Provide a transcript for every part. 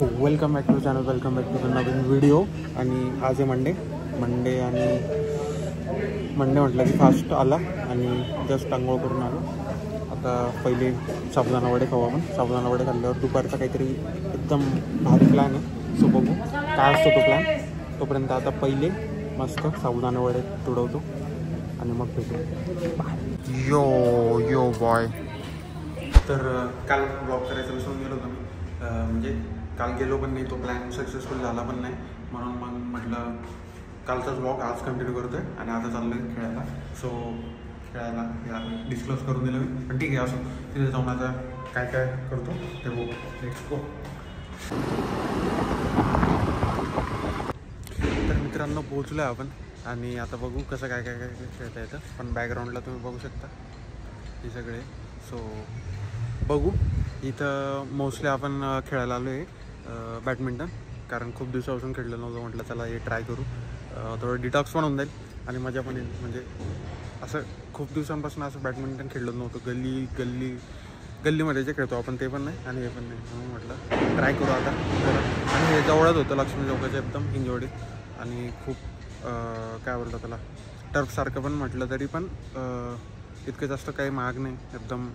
Welcome back to channel, welcome back to नवीन video. आणि आज आहे मंडे आणि मंडे म्हटलं की फास्ट आला आणि जस्ट आंघोळ करून आलो. आता पहिले साबुदाणा वडे खाऊ आपण. साबुदाणा वडे खाल्ल्यावर दुपारचा काहीतरी एकदम भारी प्लॅन आहे, सो बघू काय असतो तो प्लॅन. तोपर्यंत आता पहिले मस्त साबुदाणा वडे तुडवतो आणि मग भेटू. Yo boy. तर काल ब्लॉग करायचं विसरून गेलो होतो मी, म्हणजे काल गेलो पण नाही, तो प्लॅन सक्सेसफुल झाला पण नाही. म्हणून मग म्हटलं कालचाच ब्लॉग आज कंटिन्यू करतो आहे आणि आता चाललो आहे खेळायला. सो खेळायला डिस्क्लोज करून दिलं मी, पण ठीक आहे. असो तिथे जाऊन आता काय काय करतो ते बघू. Let's go. तर मित्रांनो पोहोचलो आहे आपण आणि आता बघू कसं काय काय काय खेळता येतं. पण बॅकग्राऊंडला तुम्ही बघू शकता हे सगळे. सो बघू. इथं मोस्टली आपण खेळायला आलो आहे बॅडमिंटन, कारण खूप दिवसापासून खेळलं नव्हतं. म्हटलं चला हे ट्राय करू, थोडं डिटॉक्स पण होऊन जाईल आणि मजा पण येईल. म्हणजे असं खूप दिवसांपासून असं बॅडमिंटन खेळलं नव्हतं. गल्लीमध्ये जे खेळतो आपण ते पण नाही आणि हे पण नाही, म्हणून म्हटलं ट्राय करू आता. आणि हे जवळच होतं लक्ष्मी चौकाच्या एकदम हिंजवडीत आणि खूप काय बोलतं त्याला टर्फसारखं पण म्हटलं तरी पण इतकं जास्त काही महाग नाही, एकदम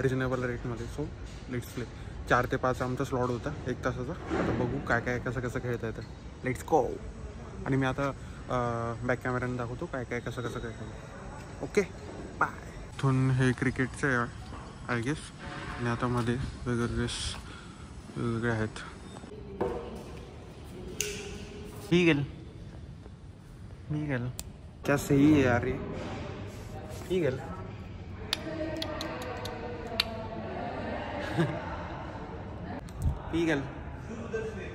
रिजनेबल रेटमध्ये. So let's play. 4 ते 5 आमचा स्लॉट होता 1 तासाचा. आता बघू काय काय कसं खेळता येतं. Let's go. आणि मी आता बॅक कॅमेऱ्याने दाखवतो काय काय कसं खेळतो. Okay bye. इथून हे क्रिकेटचं आहे आय गेस. आणि आता मध्ये वेगवेगळे आहेत. मी गेल क्या सही है यार, ये गेल. पी गेल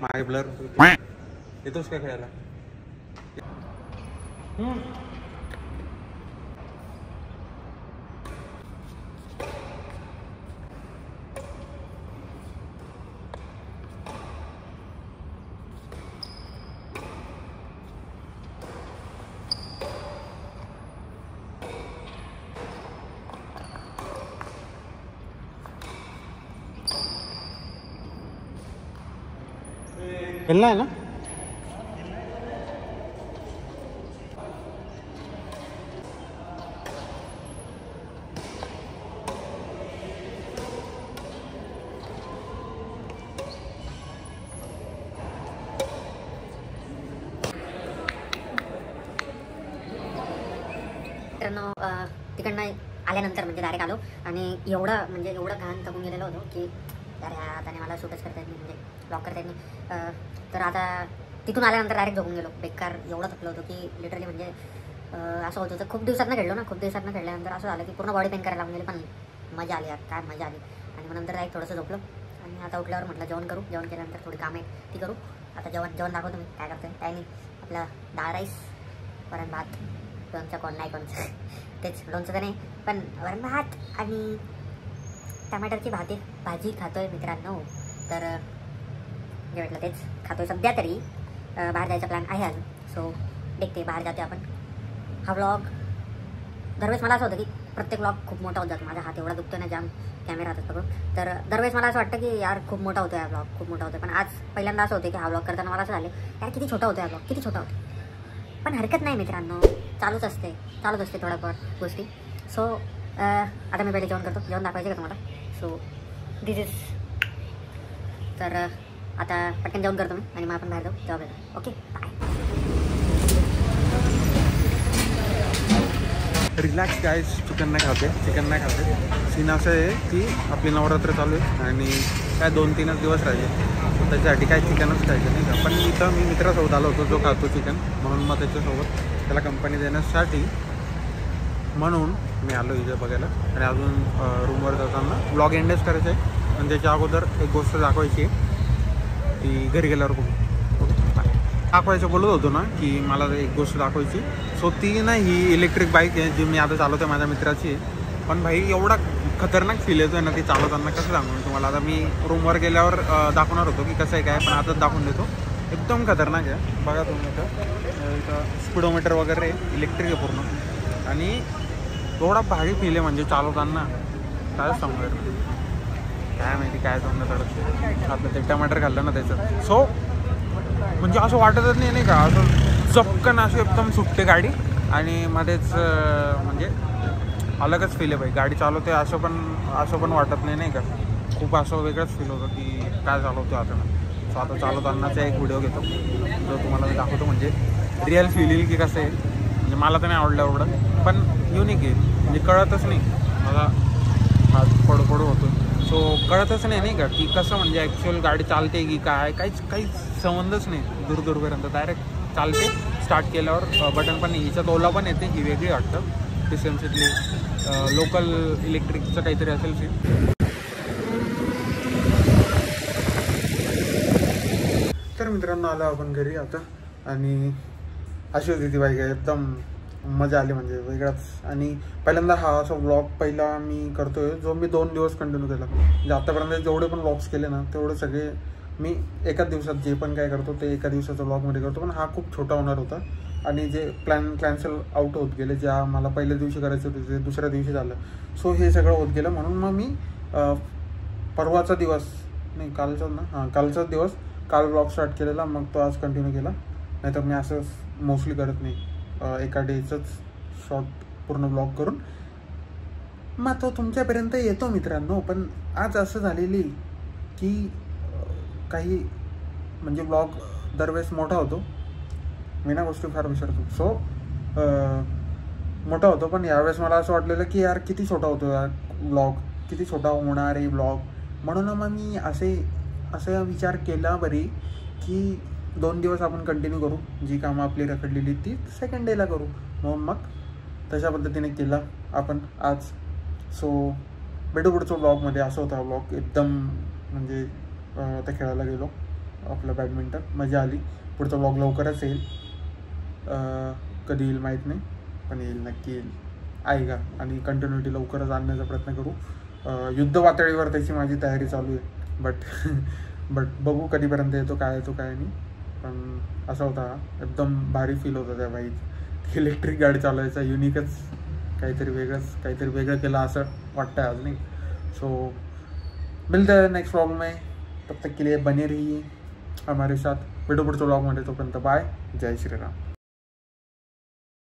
मागे ब्लर येतोस काय खेळायला. खेलना है ना. मित्रांनो तिकडनं आल्यानंतर म्हणजे डायरेक्ट आलो आणि एवढं घाण थकून गेलेलो होतो की अरे आता मला शूटच करता येत नाही, म्हणजे ब्लॉग करता येत नाही. तर आता तिथून आल्यानंतर डायरेक्ट झोपून गेलो. बेकार एवढं थकलो होतो की लिटरली म्हणजे असं होत होतं. खूप दिवसातनं खेळल्यानंतर असं झालं की पूर्ण बॉडी पेन करायला लागून गेली. पण मजा आली यार, काय मजा आली. आणि मग नंतर डायरेक्ट थोडंसं झोपलो आणि आता उठल्यावर म्हटलं जेवण करू. जेवण केल्यानंतर थोडी कामं आहे ती करू. आता जेवण दाखवतो मी काय करतोय काय नाही. आपला डाळ राईस, वरण भात, लोणचं कोण नाही कोणचं तेच, लोणचं तर नाही पण वरण भात आणि टमाटरची भाजी खातोय मित्रांनो. तर जे म्हटलं तेच खातोय सध्या तरी. बाहेर जायचा प्लॅन आहे अजून. सो देखते बाहेर जाते आपण. हा व्लॉग दरवेळेस मला असं होतं की प्रत्येक व्लॉग खूप मोठा होत जातो. माझा हात एवढा दुखतो ना जाम कॅमेरा हातात पकडून. तर दरवेळेस मला असं वाटतं की यार खूप मोठा होतो हा व्लॉग, खूप मोठा होतो. पण आज पहिल्यांदा असं होतं की हा व्लॉग करताना मला असं झालं यार किती छोटा होतो हा व्लॉग, किती छोटा होतो. पण हरकत नाही मित्रांनो, चालूच असते थोड्याफार गोष्टी. सो आता मी पहिले जेवण करतो. जेवण दाखवायचे का तुम्हाला. So this is. तर आता पटकन जेवण करतो मी आणि मग आपण बाहेर जाऊ. तेव्हा भेटू. Okay bye. Relax guys. Chicken नाही खाते. सीन असं आहे की आपली नवरात्र चालू आहे आणि काय 2-3च दिवस राहिले. तर त्याच्यासाठी काय चिकनच खायचं नाही का. पण इथं मी मित्रासोबत आलो होतो जो खातो चिकन, म्हणून मग त्याच्यासोबत त्याला कंपनी देण्यासाठी म्हणून मी आलो इथे बघायला. आणि अजून रूमवर जाताना ब्लॉग एंडच करायचं आहे. पण त्याच्या अगोदर एक गोष्ट दाखवायची आहे ती घरी गेल्यावर बघू. दाखवायचं बोलत होतो ना की मला एक गोष्ट दाखवायची. सो ती ना ही इलेक्ट्रिक बाईक आहे जी मी आता चालवतो आहे, माझ्या मित्राची आहे. पण भाई एवढा खतरनाक फील येतो आहे ना ती चालवताना, कसं सांगू तुम्हाला. आता मी रूमवर गेल्यावर दाखवणार होतो की कसं आहे काय, पण आताच दाखवून देतो. एकदम खतरनाक आहे. बघा तुम्ही इथं स्पीडोमीटर वगैरे इलेक्ट्रिक आहे पूर्ण. आणि एवढा भारी फील आहे म्हणजे चालवताना काय सांगू काय माहिती काय तोंड तडकते आपलं ते टमाटर खाल्लं ना त्याचं. सो म्हणजे असं वाटतच नाही का असं चपकन अशी एकदम सुटते गाडी आणि मध्येच म्हणजे अलगच फील आहे भाई. गाडी चालवते असं पण वाटत नाही का. खूप असं वेगळंच फील होतं की काय चालवतो आता. सो आता चालवतानाचा एक व्हिडिओ घेतो जो तुम्हाला मी दाखवतो म्हणजे रिअल फील येईल की कसं आहे. म्हणजे मला तर नाही आवडलं एवढं पण युनिक आहे. म्हणजे कळतच नाही मला हात पडू होतो. सो कळतच नाही का की कसं म्हणजे ॲक्च्युअल गाडी चालते की काय काहीच संबंधच नाही दूरपर्यंत. डायरेक्ट चालते. स्टार्ट केल्यावर बटन पण हिच्यात ओला पण येते. ही वेगळी वाटतं डिस्टन्सतली लोकल इलेक्ट्रिकचं काहीतरी असेल सीट. तर मित्रांनो आलो आपण घरी आता आणि अशी होती ती बाईक एकदम मजा आली म्हणजे वेगळाच. आणि पहिल्यांदा हा असा व्लॉग पहिला मी करतोय जो मी 2 दिवस कंटिन्यू केला. म्हणजे आतापर्यंत जेवढे पण व्लॉग्स केले ना तेवढे सगळे मी एकाच दिवसात जे पण काय करतो ते एका दिवसाचा व्लॉगमध्ये करतो. पण हा खूप छोटा होणार होता आणि जे कॅन्सल आउट होत गेले ज्या मला पहिल्या दिवशी करायचं होते ते दुसऱ्या दिवशी झालं. सो हे सगळं होत गेलं म्हणून मग मी परवाचा दिवस नाही कालचा दिवस काल व्लॉग स्टार्ट केलेला मग तो आज कंटिन्यू केला. नाहीतर मी असं मोस्टली करत नाही एका डेचंच शॉर्ट पूर्ण व्लॉग करून मग तो तुमच्यापर्यंत येतो मित्रांनो. पण आज असं झालेली की काही म्हणजे व्लॉग दरवेळेस मोठा होतो मी ना गोष्टी फार विसरतो. सो मोठा होतो पण यावेळेस मला असं वाटलेलं की यार किती छोटा होतो यार व्लॉग किती छोटा होणार आहे व्लॉग. म्हणून मग मी असं विचार केला बरी की 2 दिवस आपण कंटिन्यू करू. जी कामं आपली रखडलेली ती सेकंड डेला करू. मग तशा पद्धतीने केला आपण आज. सो भेटू पुढच्या ब्लॉगमध्ये. असं होता ब्लॉग एकदम म्हणजे आता खेळायला गेलो आपलं बॅडमिंटन मजा आली. पुढचा ब्लॉग लवकरच येईल. कधी येईल माहीत नाही पण येईल नक्की येईल आहे का. आणि कंटिन्युटी लवकरच आणण्याचा प्रयत्न करू. युद्ध पातळीवर त्याची माझी तयारी चालू आहे. बट बघू कधीपर्यंत येतो काय नाही. पण असा होता एकदम भारी फील होतं त्या बाईक इलेक्ट्रिक गाडी चालवायचा. युनिकच काहीतरी वेगळं केलं असं वाटतं आज नाही. सो मिलते हैं नेक्स्ट व्लॉग में. तब तक के लिए बने रहिए हमारे साथ. भेटू पुढच्या व्लॉगमध्ये. तोपर्यंत बाय. जय श्रीराम.